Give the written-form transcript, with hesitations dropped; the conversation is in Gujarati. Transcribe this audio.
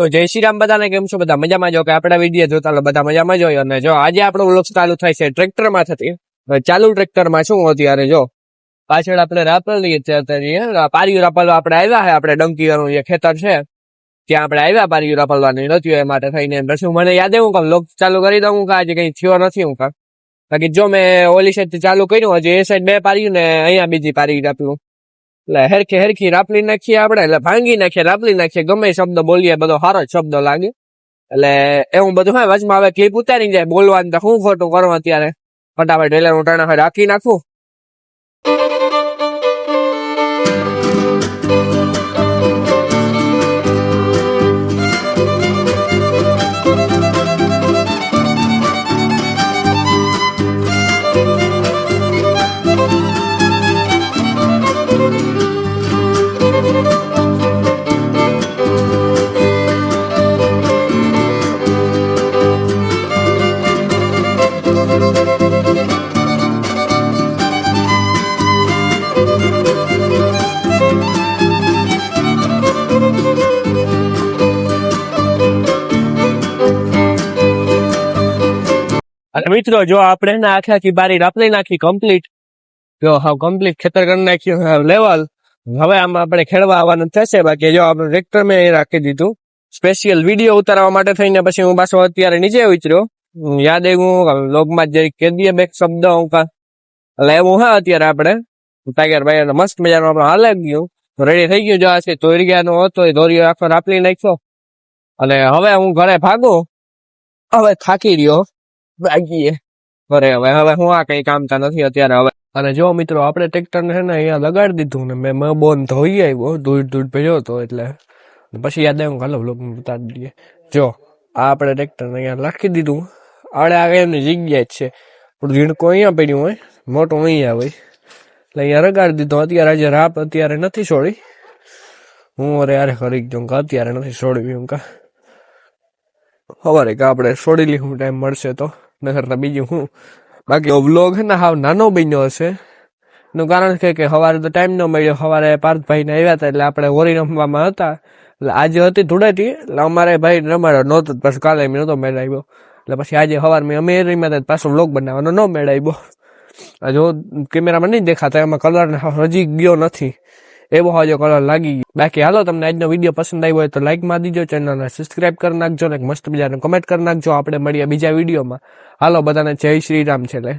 તો જય શ્રી રામ બધાને, કેમ છો બધા? મજામાં જો કે આપણા વિડીયો જોતા લો બધા મજામાં જ હોય. અને જો આજે આપણો વ્લોગ ચાલુ થાય છે ટ્રેક્ટરમાં થતી. ચાલુ ટ્રેક્ટરમાં શું અત્યારે જો પાછળ આપણે રાપેલી પારિયું રાપલવા આપણે આવ્યા છે. આપણે ડંકીવાનું જે ખેતર છે ત્યાં આપણે આવ્યા પારિયું રાપલવાની નથી એ માટે થઈને. પછી મને યાદ આવ્યું કે વ્લોગ ચાલુ કરી દઉં કે આજે કઈ થયો નથી હું કા. બાકી જો મેં ઓલી સાઈડ થી ચાલુ કર્યું, હજી એ સાઈડ 2 પાર્યું ને અહીંયા બીજી પારી રાપ્યું. એટલે હેરખી રાપલી નાખીએ આપણે, એટલે ભાંગી નાખીએ, રાપલી નાખીએ, ગમે શબ્દ બોલીએ બધો સારો જ શબ્દ લાગે. એટલે એવું બધું હોય. વચમાં હવે ક્લિપ ઉતારી જાય બોલવાનું તો શું ખોટું કરવા અત્યારે ફટાફટ ટેલર હું ટાણા રાખી નાખું. અને મિત્રો જો આપણે આખી બારી રાપલી નાખી કમ્પ્લીટ, જો હા કમ્પ્લીટ ખેતર કરી નાખ્યું લેવલ. હવે આમાં આપણે ખેડવા આવવાનું થશે. બાકી જો આપણે ટ્રેક્ટર મેં રાખી દીધું સ્પેશિયલ વિડીયો ઉતારવા માટે થઈને. પછી હું પાછો અત્યારે નીચે ઉતર્યો. યાદ આવ્યું લોગમાં જ કહી દઈએ બે શબ્દ હું કા. એટલે એવું હા અત્યારે આપણે ટાઈગર ભાઈ મસ્ત મજાનું આપણે હાલે ગયું રેડી થઈ ગયું. જો આ તોરિયાનો હતો એ દોરિયો આખો રાપલી નાખ્યો. અને હવે હું ઘરે ભાગું, હવે થાકી રહ્યો ભાગીએ ઘરે. હવે હું આ કઈ કામતા નથી અત્યારે હવે. અને જો મિત્રો આપણે ટ્રેક્ટર ને છે ને અહીંયા લગાડી દીધું ને મેં બોન ધોઈ આવ્યો, દૂધ ભેજો હતો. એટલે પછી યાદ આવ્યું હાલો વ્લોગ ઉતારી દઈએ. જો આ આપણે ટ્રેક્ટર ને અહીંયા રાખી દીધું. આડે આગળ એમની જગ્યા જ છે. ઝીણકો અહીંયા પડ્યું હોય, મોટું અહીંયા હોય એટલે અહીંયા રગાડી દીધો. અત્યારે આજે રાપ અત્યારે નથી છોડી. હું અરે યાર ખરી ગયો કે અત્યારે નથી છોડવી હું કા. સવારે કે આપણે છોડી લીધું ટાઈમ મળશે તો, નકર બીજું હું. બાકી વ્લોગ છે ને હાવ નાનો બન્યો હશે. એનું કારણ છે કે સવારે તો ટાઈમ ન મળ્યો. સવારે પાર્થભાઈ ને આવ્યા હતા એટલે આપણે હોળી રમવામાં હતા. એટલે આજે હતી ધૂળેટી એટલે અમારે ભાઈ રમાડો નહોતો, પછી કાલે એમ નહોતો મેળ આવ્યો. એટલે પછી આજે સવારમાં અમે રમ્યા પાછો વ્લોગ બનાવવાનો ન મેળ આવ્યો. જો કેમેરામાં નહીં દેખાતા એમાં કલર હજી ગયો નથી, એવો હજો કલર લાગી ગયો. બાકી હાલો, તમને આજનો વિડીયો પસંદ આવ્યો હોય તો લાઈક માં દીજો, ચેનલને સબસ્ક્રાઇબ કરી નાખજો ને મસ્ત મજાનું કમેન્ટ કરી નાખજો. આપણે મળીએ બીજા વિડીયોમાં. હાલો બધાને જય શ્રી રામ. છેલ્લે